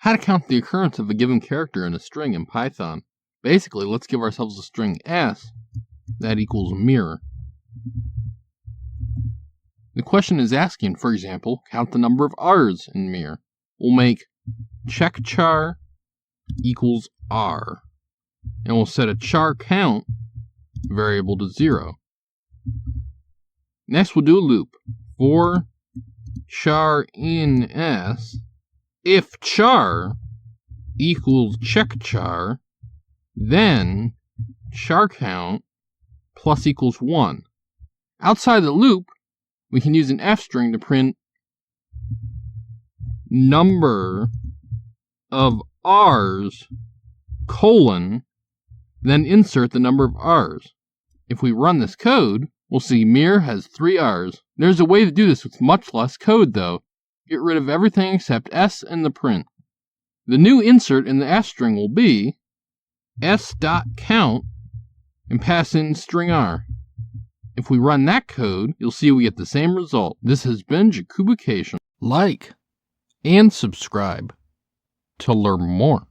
How to count the occurrence of a given character in a string in Python. Basically, let's give ourselves a string s that equals mirror. The question is asking, for example, count the number of r's in mirror. We'll make checkchar equals r, and we'll set a char count variable to 0. Next, we'll do a loop. For char in s, if char equals checkchar, then char count plus equals 1. Outside the loop, we can use an f string to print number of r's colon, then insert the number of r's. If we run this code, we'll see mirror has 3 r's. There's a way to do this with much less code though. Get rid of everything except s and the print. The new insert in the f string will be s.count and pass in string r. If we run that code, you'll see we get the same result. This has been Jakubication. Like and subscribe to learn more.